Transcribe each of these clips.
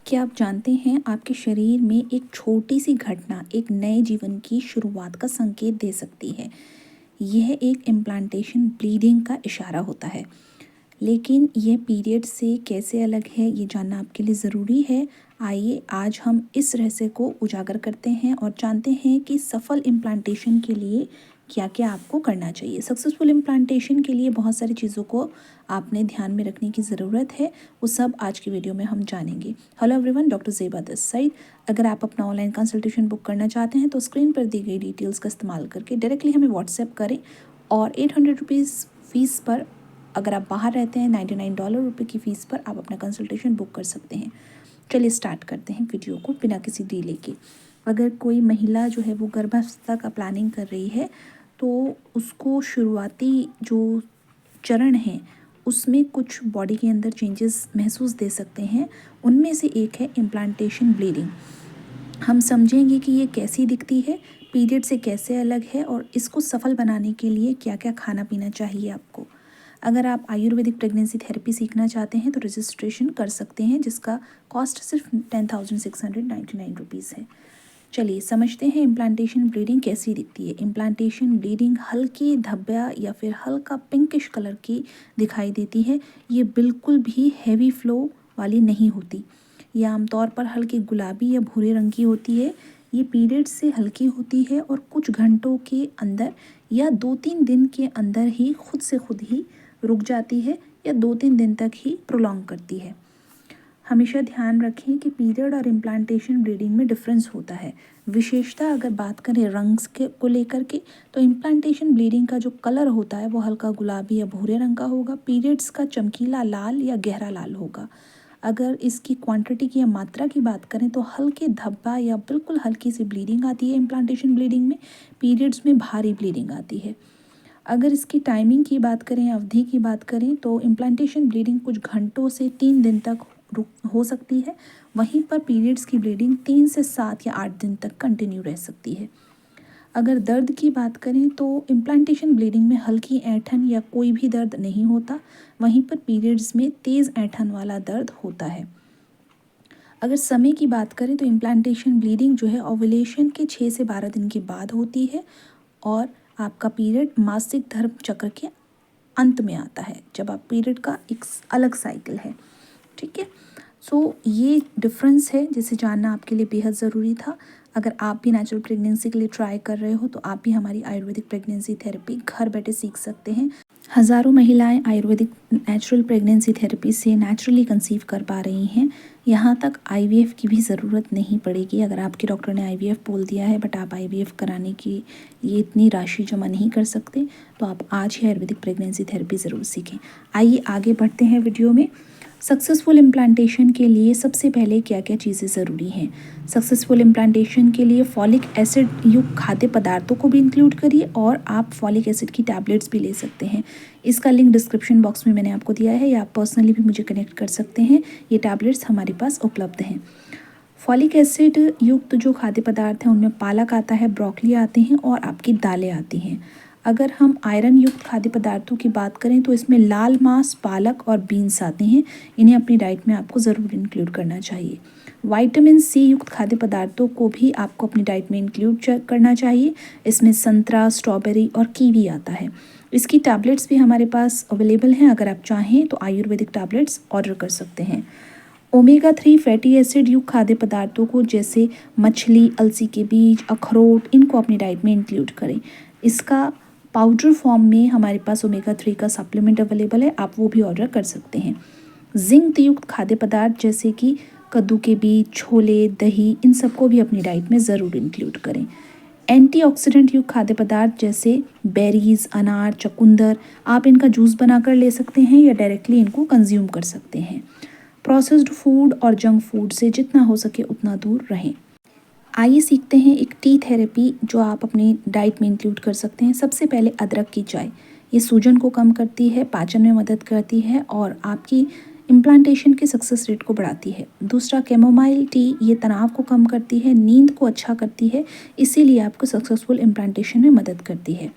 क्या आप जानते हैं आपके शरीर में एक छोटी सी घटना एक नए जीवन की शुरुआत का संकेत दे सकती है। यह एक इम्प्लांटेशन ब्लीडिंग का इशारा होता है। लेकिन यह पीरियड से कैसे अलग है ये जानना आपके लिए ज़रूरी है। आइए आज हम इस रहस्य को उजागर करते हैं और जानते हैं कि सफल इम्प्लांटेशन के लिए क्या क्या आपको करना चाहिए। सक्सेसफुल इम्प्लांटेशन के लिए बहुत सारी चीज़ों को आपने ध्यान में रखने की ज़रूरत है। वो सब आज की वीडियो में हम जानेंगे। Hello everyone, doctor Zeba this side. अगर आप अपना ऑनलाइन कंसल्टेशन बुक करना चाहते हैं तो स्क्रीन पर दी गई डिटेल्स का इस्तेमाल करके डायरेक्टली हमें व्हाट्सएप करें और 800 रुपीज़ फ़ीस पर, अगर आप बाहर रहते हैं $99 की फ़ीस पर आप अपना कंसल्टेशन बुक कर सकते हैं। चलिए स्टार्ट करते हैं वीडियो को बिना किसी डिले के। अगर कोई महिला जो है वो गर्भावस्था का प्लानिंग कर रही है तो उसको शुरुआती जो चरण है उसमें कुछ बॉडी के अंदर चेंजेस महसूस दे सकते हैं। उनमें से एक है इम्प्लांटेशन ब्लीडिंग। हम समझेंगे कि ये कैसी दिखती है, पीरियड से कैसे अलग है और इसको सफल बनाने के लिए क्या क्या खाना पीना चाहिए आपको। अगर आप आयुर्वेदिक प्रेगनेंसी थेरेपी सीखना चाहते हैं तो रजिस्ट्रेशन कर सकते हैं, जिसका कॉस्ट सिर्फ 10,699 रुपीज़ है। चलिए समझते हैं इम्प्लांटेशन ब्लीडिंग कैसी दिखती है। इम्प्लांटेशन ब्लीडिंग हल्की धब्बा या फिर हल्का पिंकिश कलर की दिखाई देती है। ये बिल्कुल भी हैवी फ्लो वाली नहीं होती। ये आमतौर पर हल्की गुलाबी या भूरे रंग की होती है। ये पीरियड से हल्की होती है और कुछ घंटों के अंदर या 2-3 दिन के अंदर ही खुद ही रुक जाती है या 2-3 दिन तक ही प्रोलॉन्ग करती है। हमेशा ध्यान रखें कि पीरियड और इम्प्लांटेशन ब्लीडिंग में डिफरेंस होता है। विशेषता अगर बात करें रंग के को लेकर के तो इम्प्लांटेशन ब्लीडिंग का जो कलर होता है वो हल्का गुलाबी या भूरे रंग का होगा। पीरियड्स का चमकीला लाल या गहरा लाल होगा। अगर इसकी क्वांटिटी की या मात्रा की बात करें तो हल्के धब्बा या बिल्कुल हल्की सी ब्लीडिंग आती है इम्प्लांटेशन ब्लीडिंग में। पीरियड्स में भारी ब्लीडिंग आती है। अगर इसकी टाइमिंग की बात करें, अवधि की बात करें तो इम्प्लांटेशन ब्लीडिंग कुछ घंटों से 3 दिन तक हो सकती है। वहीं पर पीरियड्स की ब्लीडिंग 3 से 7 या 8 दिन तक कंटिन्यू रह सकती है। अगर दर्द की बात करें तो इम्प्लांटेशन ब्लीडिंग में हल्की ऐंठन या कोई भी दर्द नहीं होता। वहीं पर पीरियड्स में तेज़ ऐंठन वाला दर्द होता है। अगर समय की बात करें तो इम्प्लांटेशन ब्लीडिंग जो है ओव्यूलेशन के 6 से 12 दिन के बाद होती है और आपका पीरियड मासिक धर्म चक्र के अंत में आता है, जब आप पीरियड का एक अलग साइकिल है। ठीक है, सो ये डिफरेंस है जिसे जानना आपके लिए बेहद ज़रूरी था। अगर आप भी नेचुरल प्रेगनेंसी के लिए ट्राई कर रहे हो तो आप भी हमारी आयुर्वेदिक प्रेगनेंसी थेरेपी घर बैठे सीख सकते हैं। हज़ारों महिलाएं आयुर्वेदिक नेचुरल प्रेगनेंसी थेरेपी से नेचुरली कंसीव कर पा रही हैं। यहाँ तक आईवीएफ की भी ज़रूरत नहीं पड़ेगी। अगर आपके डॉक्टर ने आईवीएफ बोल दिया है बट आप आईवीएफ कराने की ये इतनी राशि जमा नहीं कर सकते तो आप आज ही आयुर्वेदिक प्रेगनेंसी थेरेपी ज़रूर सीखें। आइए आगे बढ़ते हैं वीडियो में। सक्सेसफुल इम्प्लांटेशन के लिए सबसे पहले क्या क्या चीज़ें ज़रूरी हैं। सक्सेसफुल इम्प्लांटेशन के लिए फॉलिक एसिड युक्त खाद्य पदार्थों को भी इंक्लूड करिए और आप फॉलिक एसिड की टैबलेट्स भी ले सकते हैं। इसका लिंक डिस्क्रिप्शन बॉक्स में मैंने आपको दिया है या आप पर्सनली भी मुझे कनेक्ट कर सकते हैं। ये टैबलेट्स हमारे पास उपलब्ध हैं। फॉलिक एसिड युक्त जो खाद्य पदार्थ हैं उनमें पालक आता है, ब्रोकली आते हैं और आपकी दालें आती हैं। अगर हम आयरन युक्त खाद्य पदार्थों की बात करें तो इसमें लाल मांस, पालक और बीन्स आते हैं। इन्हें अपनी डाइट में आपको ज़रूर इंक्लूड करना चाहिए। विटामिन सी युक्त खाद्य पदार्थों को भी आपको अपनी डाइट में इंक्लूड करना चाहिए। इसमें संतरा, स्ट्रॉबेरी और कीवी आता है। इसकी टैबलेट्स भी हमारे पास अवेलेबल हैं। अगर आप चाहें तो आयुर्वेदिक टैबलेट्स ऑर्डर कर सकते हैं। ओमेगा 3 फैटी एसिड युक्त खाद्य पदार्थों को जैसे मछली, अलसी के बीज, अखरोट, इनको अपनी डाइट में इंक्लूड करें। इसका पाउडर फॉर्म में हमारे पास ओमेगा 3 का सप्लीमेंट अवेलेबल है, आप वो भी ऑर्डर कर सकते हैं। जिंक युक्त खाद्य पदार्थ जैसे कि कद्दू के बीज, छोले, दही, इन सबको भी अपनी डाइट में ज़रूर इंक्लूड करें। एंटीऑक्सीडेंट युक्त खाद्य पदार्थ जैसे बेरीज, अनार, चुकंदर, आप इनका जूस बनाकर ले सकते हैं या डायरेक्टली इनको कंज्यूम कर सकते हैं। प्रोसेस्ड फूड और जंक फूड से जितना हो सके उतना दूर रहें। आइए सीखते हैं एक टी थेरेपी जो आप अपनी डाइट में इंक्लूड कर सकते हैं। सबसे पहले अदरक की चाय। ये सूजन को कम करती है, पाचन में मदद करती है और आपकी इम्प्लांटेशन के सक्सेस रेट को बढ़ाती है। दूसरा कैमोमाइल टी, ये तनाव को कम करती है, नींद को अच्छा करती है, इसीलिए आपको सक्सेसफुल इम्प्लांटेशन में मदद करती है।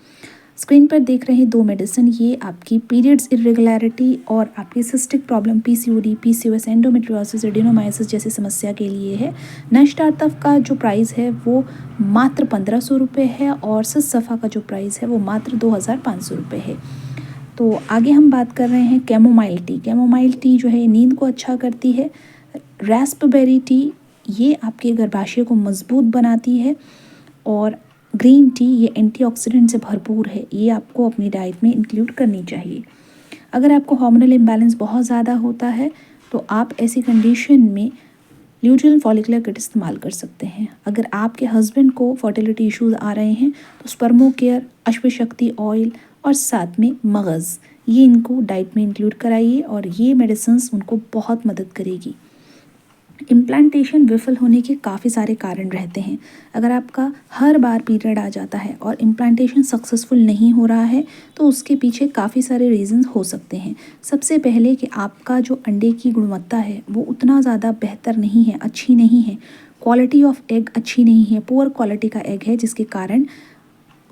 स्क्रीन पर देख रहे हैं 2 मेडिसिन, ये आपकी पीरियड्स इरेगुलरिटी और आपकी cystic problem PCOD, PCOS, endometriosis, adenomyosis जैसी समस्या के लिए है। नष्टार्तव का जो प्राइस है वो मात्र 1500 रुपये है और सिसफा का जो प्राइस है वो मात्र 2500 रुपये है। तो आगे हम बात कर रहे हैं कैमोमाइल टी। कैमोमाइल टी जो है नींद को अच्छा करती है। रास्पबेरी टी ये आपके गर्भाशय को मजबूत बनाती है। और ग्रीन टी ये एंटीऑक्सीडेंट से भरपूर है, ये आपको अपनी डाइट में इंक्लूड करनी चाहिए। अगर आपको हार्मोनल इम्बैलेंस बहुत ज़्यादा होता है तो आप ऐसी कंडीशन में ल्यूटियन फॉलिकुलर किट इस्तेमाल कर सकते हैं। अगर आपके हस्बैंड को फर्टिलिटी इश्यूज आ रहे हैं तो स्पर्मो केयर, अश्वशक्ति ऑयल और साथ में मगज़, ये इनको डाइट में इंक्लूड कराइए और ये मेडिसिन्स उनको बहुत मदद करेगी। इम्प्लांटेशन विफल होने के काफ़ी सारे कारण रहते हैं। अगर आपका हर बार पीरियड आ जाता है और इम्प्लांटेशन सक्सेसफुल नहीं हो रहा है तो उसके पीछे काफ़ी सारे रीजंस हो सकते हैं। सबसे पहले कि आपका जो अंडे की गुणवत्ता है वो उतना ज़्यादा बेहतर नहीं है, अच्छी नहीं है, क्वालिटी ऑफ एग अच्छी नहीं है, पुअर क्वालिटी का एग है जिसके कारण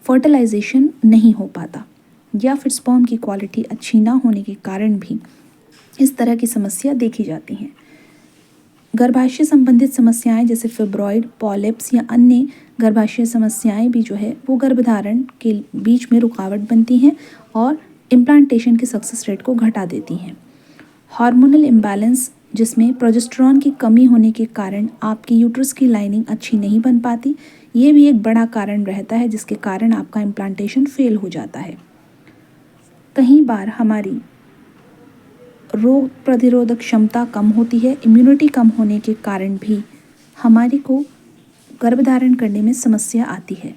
फर्टिलाइजेशन नहीं हो पाता, या फिर स्पर्म की क्वालिटी अच्छी ना होने के कारण भी इस तरह की समस्या देखी जाती हैं। गर्भाशय संबंधित समस्याएं जैसे फिब्रॉइड, पॉलिप्स या अन्य गर्भाशय समस्याएं भी जो है वो गर्भधारण के बीच में रुकावट बनती हैं और इम्प्लांटेशन के सक्सेस रेट को घटा देती हैं। हार्मोनल इम्बैलेंस जिसमें प्रोजेस्टेरॉन की कमी होने के कारण आपकी यूट्रस की लाइनिंग अच्छी नहीं बन पाती, ये भी एक बड़ा कारण रहता है जिसके कारण आपका इम्प्लांटेशन फेल हो जाता है। कई बार हमारी रोग प्रतिरोधक क्षमता कम होती है, इम्यूनिटी कम होने के कारण भी हमारी को गर्भधारण करने में समस्या आती है।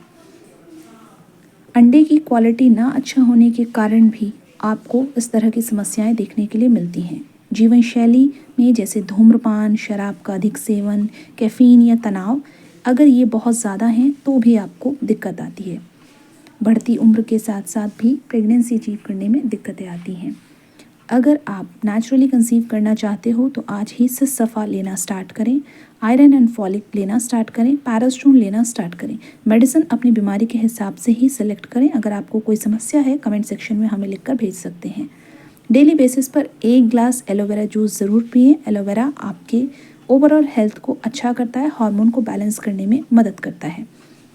अंडे की क्वालिटी ना अच्छा होने के कारण भी आपको इस तरह की समस्याएं देखने के लिए मिलती हैं। जीवन शैली में जैसे धूम्रपान, शराब का अधिक सेवन, कैफीन या तनाव, अगर ये बहुत ज़्यादा हैं तो भी आपको दिक्कत आती है। बढ़ती उम्र के साथ साथ भी प्रेगनेंसी अचीव करने में दिक्कतें आती हैं। अगर आप नेचुरली कंसीव करना चाहते हो तो आज ही सिसफा लेना स्टार्ट करें, आयरन एंड फॉलिक लेना स्टार्ट करें, पैरास्टोन लेना स्टार्ट करें। मेडिसिन अपनी बीमारी के हिसाब से ही सेलेक्ट करें। अगर आपको कोई समस्या है कमेंट सेक्शन में हमें लिखकर भेज सकते हैं। डेली बेसिस पर 1 ग्लास एलोवेरा जूस ज़रूर पिएं। एलोवेरा आपके ओवरऑल हेल्थ को अच्छा करता है, हार्मोन को बैलेंस करने में मदद करता है।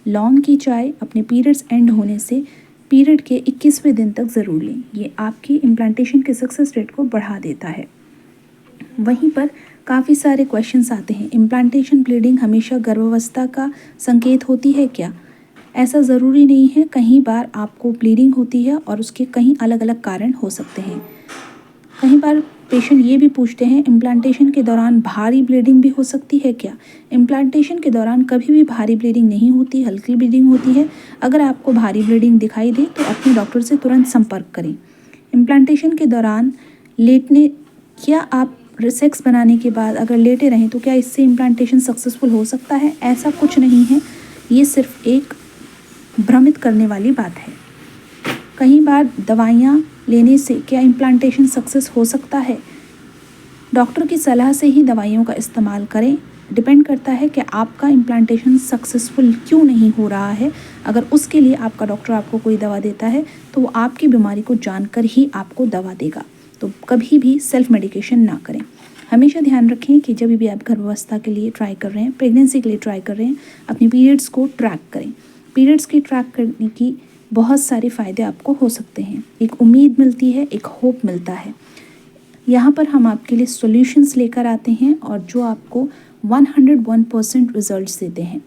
लौंग की चाय अपने पीरियड्स एंड होने से पीरियड के 21वें दिन तक ज़रूर लें, ये आपकी इम्प्लांटेशन के सक्सेस रेट को बढ़ा देता है। वहीं पर काफ़ी सारे क्वेश्चंस आते हैं, इम्प्लांटेशन ब्लीडिंग हमेशा गर्भावस्था का संकेत होती है क्या? ऐसा ज़रूरी नहीं है, कई बार आपको ब्लीडिंग होती है और उसके कई अलग अलग कारण हो सकते हैं। कई बार पेशेंट ये भी पूछते हैं इम्प्लांटेशन के दौरान भारी ब्लीडिंग भी हो सकती है क्या? इम्प्लांटेशन के दौरान कभी भी भारी ब्लीडिंग नहीं होती, हल्की ब्लीडिंग होती है। अगर आपको भारी ब्लीडिंग दिखाई दे तो अपने डॉक्टर से तुरंत संपर्क करें। इम्प्लांटेशन के दौरान लेटने, क्या आप सेक्स बनाने के बाद अगर लेटे रहें तो क्या इससे इम्प्लांटेशन सक्सेसफुल हो सकता है? ऐसा कुछ नहीं है, ये सिर्फ एक भ्रमित करने वाली बात है। कई बार दवाइयाँ लेने से क्या इम्प्लांटेशन सक्सेस हो सकता है? डॉक्टर की सलाह से ही दवाइयों का इस्तेमाल करें। डिपेंड करता है कि आपका इम्प्लांटेशन सक्सेसफुल क्यों नहीं हो रहा है। अगर उसके लिए आपका डॉक्टर आपको कोई दवा देता है तो वो आपकी बीमारी को जानकर ही आपको दवा देगा। तो कभी भी सेल्फ मेडिकेशन ना करें। हमेशा ध्यान रखें कि जब भी आप गर्भावस्था के लिए ट्राई कर रहे हैं, प्रेगनेंसी के लिए ट्राई कर रहे हैं, अपनी पीरियड्स को ट्रैक करें। पीरियड्स की ट्रैक करने की बहुत सारे फ़ायदे आपको हो सकते हैं। एक उम्मीद मिलती है, एक होप मिलता है। यहाँ पर हम आपके लिए सॉल्यूशंस लेकर आते हैं और जो आपको 101% रिजल्ट्स देते हैं।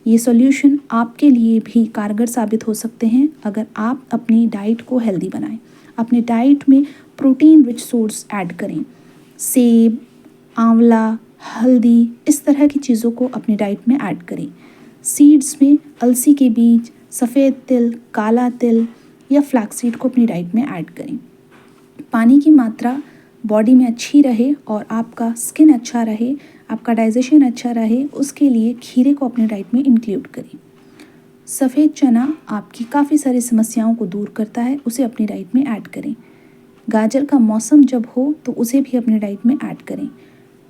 ये सॉल्यूशन आपके लिए भी कारगर साबित हो सकते हैं अगर आप अपनी डाइट को हेल्दी बनाएं। अपने डाइट में प्रोटीन रिच सोर्स ऐड करें। सेब, आंवला, हल्दी, इस तरह की चीज़ों को अपनी डाइट में ऐड करें। सीड्स में अलसी के बीज, सफ़ेद तिल, काला तिल या फ्लैक्सीड को अपनी डाइट में ऐड करें। पानी की मात्रा बॉडी में अच्छी रहे और आपका स्किन अच्छा रहे, आपका डाइजेशन अच्छा रहे, उसके लिए खीरे को अपने डाइट में इंक्लूड करें। सफ़ेद चना आपकी काफ़ी सारी समस्याओं को दूर करता है, उसे अपनी डाइट में ऐड करें। गाजर का मौसम जब हो तो उसे भी अपनी डाइट में ऐड करें।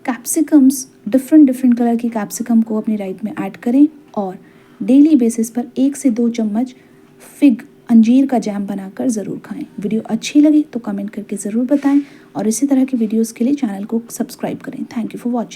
कैप्सिकम्स, डिफरेंट कलर की कैप्सिकम को अपनी डाइट में ऐड करें और डेली बेसिस पर 1 से 2 चम्मच फिग अंजीर का जैम बनाकर ज़रूर खाएं। वीडियो अच्छी लगी तो कमेंट करके ज़रूर बताएं और इसी तरह की वीडियोस के लिए चैनल को सब्सक्राइब करें। Thank you for watching.